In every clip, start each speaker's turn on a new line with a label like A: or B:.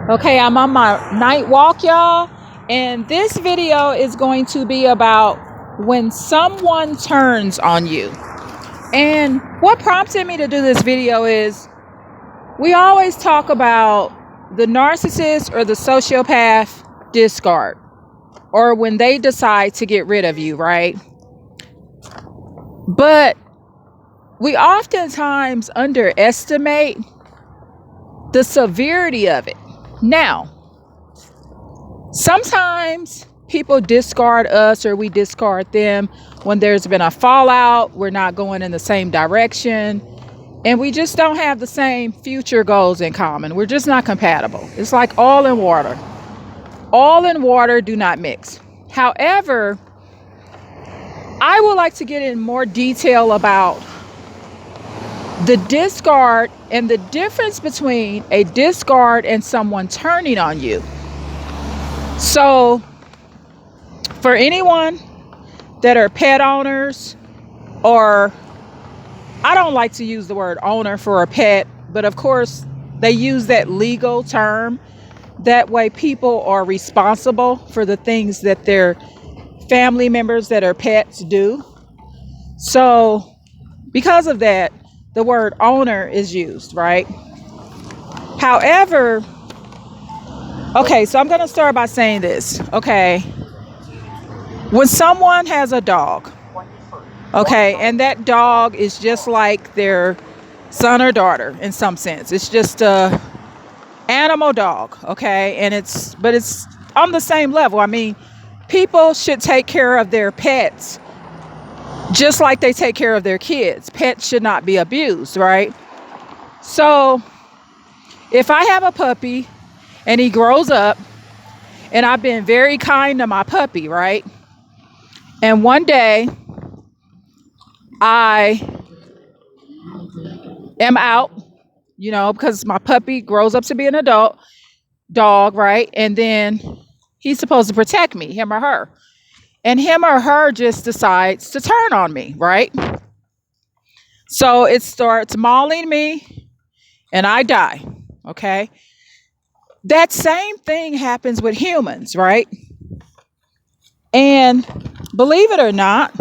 A: Okay, I'm on my night walk, y'all, and this video is going to be about when someone turns on you. And what prompted me to do this video is we always talk about the narcissist or the sociopath discard, or when they decide to get rid of you, right? But we oftentimes underestimate the severity of it. Now, sometimes people discard us or we discard them when there's been a fallout, we're not going in the same direction, and we just don't have the same future goals in common. We're just not compatible. It's like oil and water. Oil and water do not mix. However, I would like to get in more detail about the discard and the difference between a discard and someone turning on you. So, for anyone that are pet owners, or I don't like to use the word owner for a pet, but of course they use that legal term. That way people are responsible for the things that their family members that are pets do. So, because of that, the word owner is used, right? However, okay, so I'm going to start by saying this, okay? When someone has a dog, okay, and that dog is just like their son or daughter in some sense. It's just a animal dog, okay? And it's on the same level. I mean, people should take care of their pets just like they take care of their kids. Pets should not be abused, right? So, if I have a puppy and he grows up and I've been very kind to my puppy, right? And one day I am out, because my puppy grows up to be an adult dog, right? And then he's supposed to protect me, him or her. And him or her just decides to turn on me, right? So it starts mauling me and I die, okay? That same thing happens with humans, right? And believe it or not,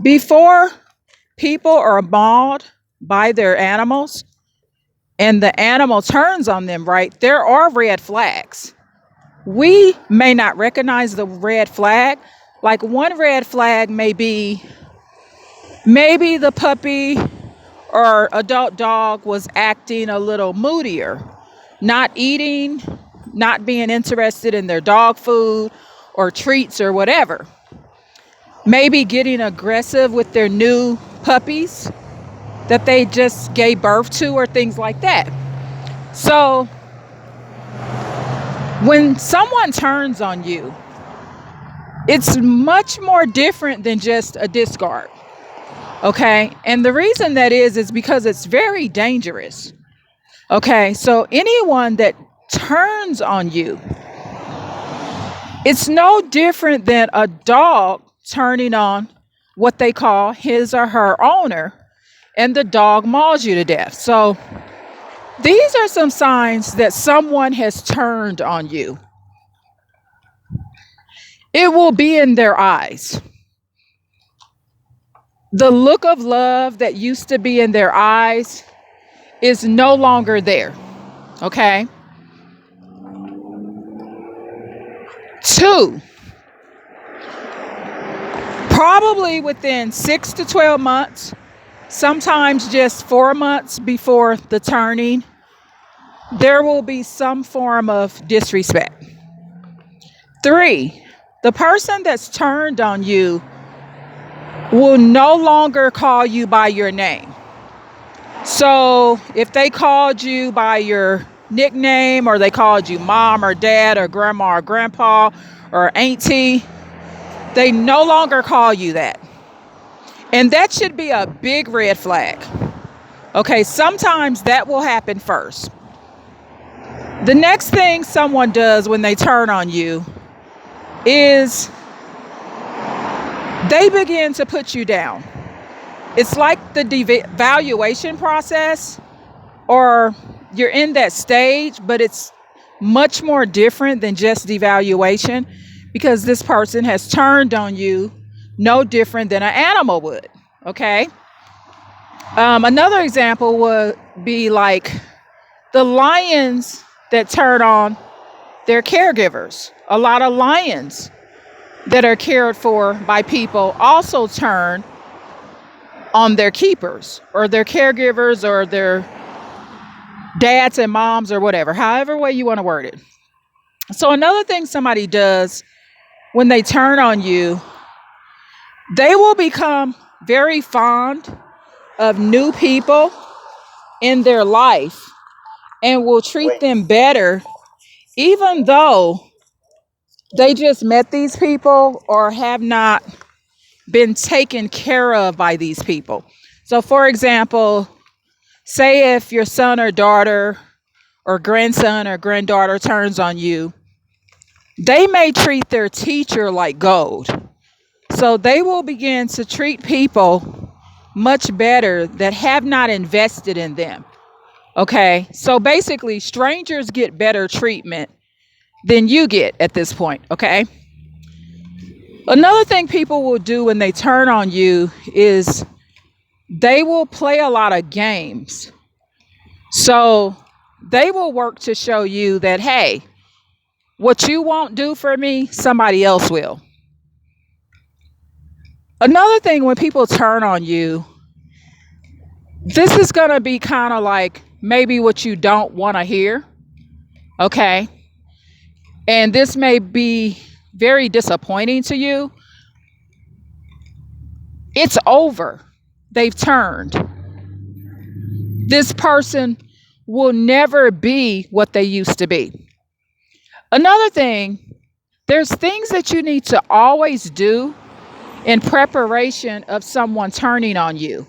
A: before people are mauled by their animals and the animal turns on them, right, there are red flags. We may not recognize the red flag. Like one red flag may be maybe the puppy or adult dog was acting a little moodier, not eating, not being interested in their dog food or treats or whatever. Maybe getting aggressive with their new puppies that they just gave birth to or things like that. So, when someone turns on you, it's much more different than just a discard, okay? And the reason that is because it's very dangerous, okay? So anyone that turns on you, it's no different than a dog turning on what they call his or her owner, and the dog mauls you to death. So these are some signs that someone has turned on you. It will be in their eyes. The look of love that used to be in their eyes is no longer there. Okay? 2, probably within 6 to 12 months, sometimes just 4 months before the turning, there will be some form of disrespect. 3, the person that's turned on you will no longer call you by your name. So if they called you by your nickname, or they called you mom or dad or grandma or grandpa or auntie, they no longer call you that. And that should be a big red flag. Okay, sometimes that will happen first. The next thing someone does when they turn on you is they begin to put you down. It's like the devaluation process, or you're in that stage, but it's much more different than just devaluation because this person has turned on you no different than an animal would. Okay. Another example would be like the lions that turn on their caregivers. A lot of lions that are cared for by people also turn on their keepers or their caregivers or their dads and moms or whatever, however way you want to word it. So another thing somebody does when they turn on you, they will become very fond of new people in their life and will treat them better even though they just met these people or have not been taken care of by these people. So for example, say if your son or daughter or grandson or granddaughter turns on you, they may treat their teacher like gold. So they will begin to treat people much better that have not invested in them. Okay, so basically strangers get better treatment than you get at this point. Okay. Another thing people will do when they turn on you is they will play a lot of games. So they will work to show you that, hey, what you won't do for me, somebody else will. Another thing when people turn on you, this is going to be kind of like maybe what you don't want to hear. Okay. And this may be very disappointing to you. It's over. They've turned. This person will never be what they used to be. Another thing, there's things that you need to always do in preparation of someone turning on you.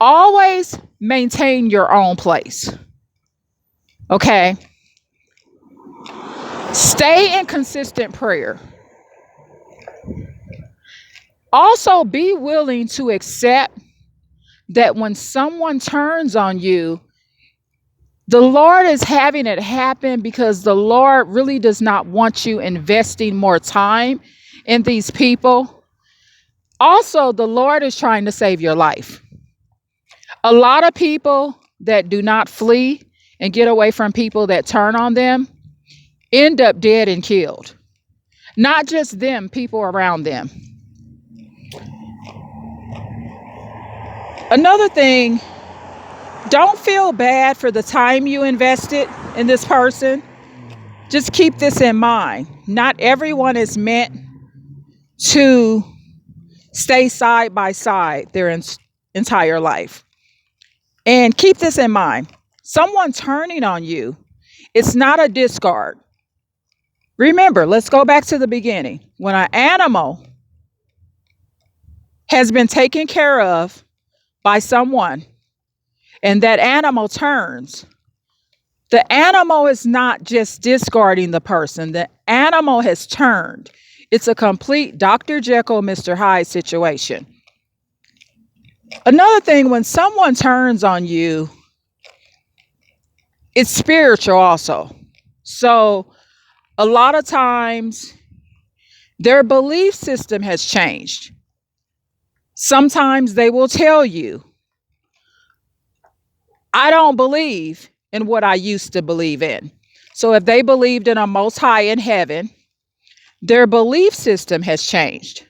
A: Always maintain your own place. Okay? Stay in consistent prayer. Also, be willing to accept that when someone turns on you, the Lord is having it happen because the Lord really does not want you investing more time in these people. Also, the Lord is trying to save your life. A lot of people that do not flee and get away from people that turn on them end up dead and killed. Not just them, people around them. Another thing, don't feel bad for the time you invested in this person. Just keep this in mind. Not everyone is meant to stay side by side their entire life. And keep this in mind. Someone turning on you, it's not a discard. Remember, let's go back to the beginning. When an animal has been taken care of by someone and that animal turns, the animal is not just discarding the person. The animal has turned. It's a complete Dr. Jekyll, Mr. Hyde situation. Another thing, when someone turns on you, it's spiritual also. So a lot of times their belief system has changed. Sometimes they will tell you, I don't believe in what I used to believe in. So if they believed in a most high in heaven, their belief system has changed.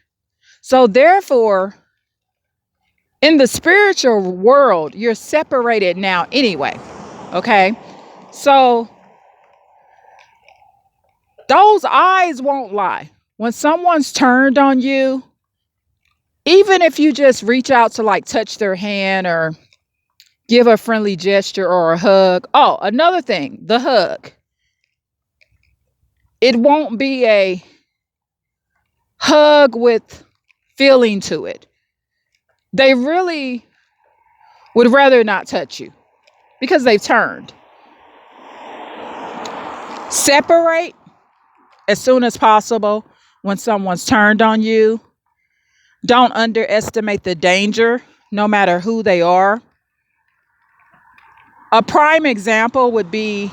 A: So therefore, in the spiritual world, you're separated now anyway. Okay? So those eyes won't lie. When someone's turned on you, even if you just reach out to like touch their hand or give a friendly gesture or a hug. Oh, another thing, the hug. It won't be a hug with feeling to it. They really would rather not touch you because they've turned. Separate as soon as possible when someone's turned on you. Don't underestimate the danger, no matter who they are. A prime example would be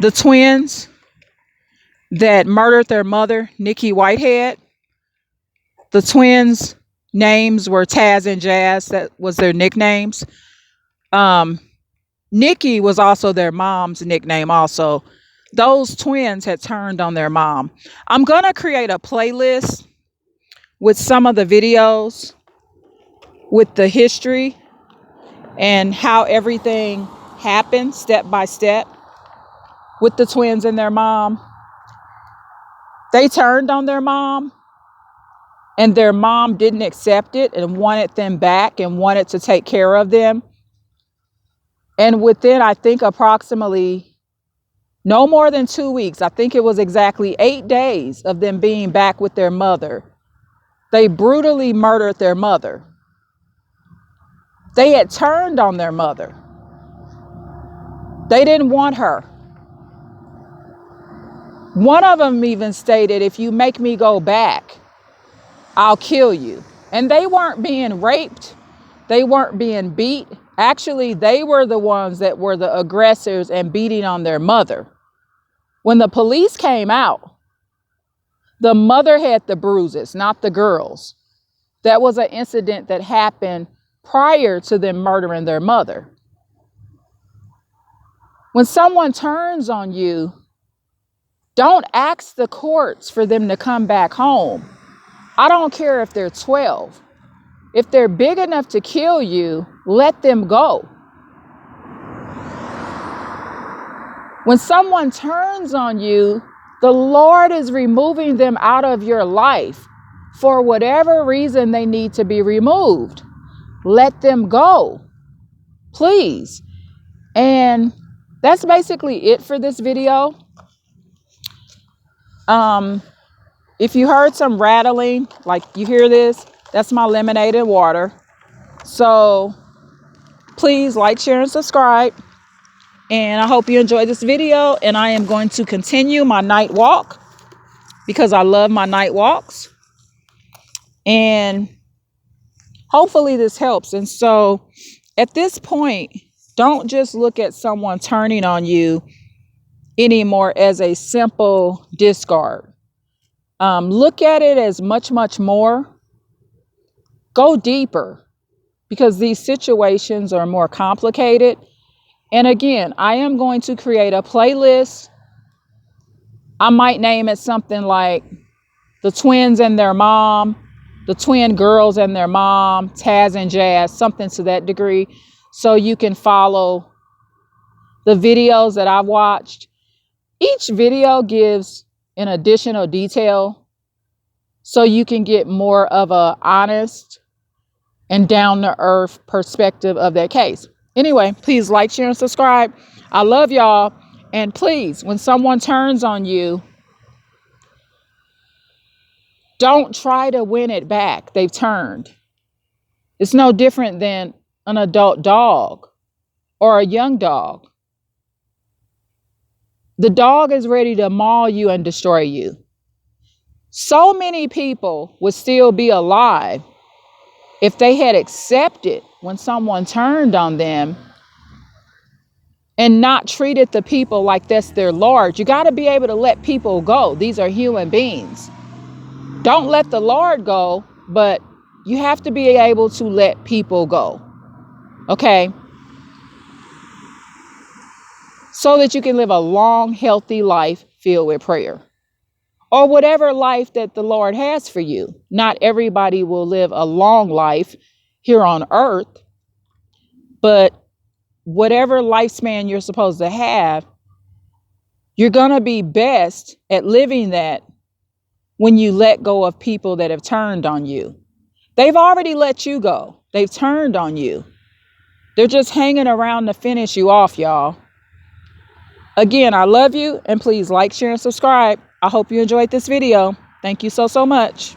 A: the twins that murdered their mother, Nikki Whitehead. The twins' names were Taz and Jazz. That was their nicknames. Nikki was also their mom's nickname also. Those twins had turned on their mom. I'm going to create a playlist with some of the videos with the history and how everything happened step by step with the twins and their mom. They turned on their mom, and their mom didn't accept it and wanted them back and wanted to take care of them. And within, I think, approximately no more than 2 weeks, I think it was exactly 8 days of them being back with their mother, they brutally murdered their mother. They had turned on their mother. They didn't want her. One of them even stated, "If you make me go back, I'll kill you." And they weren't being raped. They weren't being beat. Actually, they were the ones that were the aggressors and beating on their mother. When the police came out, the mother had the bruises, not the girls. That was an incident that happened prior to them murdering their mother. When someone turns on you, don't ask the courts for them to come back home. I don't care if they're 12. If they're big enough to kill you, let them go. When someone turns on you, the Lord is removing them out of your life for whatever reason they need to be removed. Let them go, please. And that's basically it for this video. If you heard some rattling, like you hear this, that's my lemonade water. So please like, share, and subscribe. And I hope you enjoyed this video. And I am going to continue my night walk because I love my night walks. And hopefully this helps. And so at this point, don't just look at someone turning on you anymore as a simple discard. Look at it as much, much more. Go deeper because these situations are more complicated. And again, I am going to create a playlist. I might name it something like the twins and their mom, the twin girls and their mom, Taz and Jazz, something to that degree. So you can follow the videos that I've watched. Each video gives an additional detail so you can get more of a honest and down-to-earth perspective of that case. Anyway, please like, share, and subscribe. I love y'all. And please, when someone turns on you, don't try to win it back. They've turned. It's no different than an adult dog or a young dog. The dog is ready to maul you and destroy you. So many people would still be alive if they had accepted when someone turned on them and not treated the people like that's their Lord. You got to be able to let people go. These are human beings. Don't let the Lord go, but you have to be able to let people go. Okay? So that you can live a long, healthy life filled with prayer. Or whatever life that the Lord has for you. Not everybody will live a long life here on earth, but whatever lifespan you're supposed to have, you're going to be best at living that when you let go of people that have turned on you. They've already let you go. They've turned on you. They're just hanging around to finish you off, y'all. Again, I love you, and please like, share, and subscribe. I hope you enjoyed this video. Thank you so much.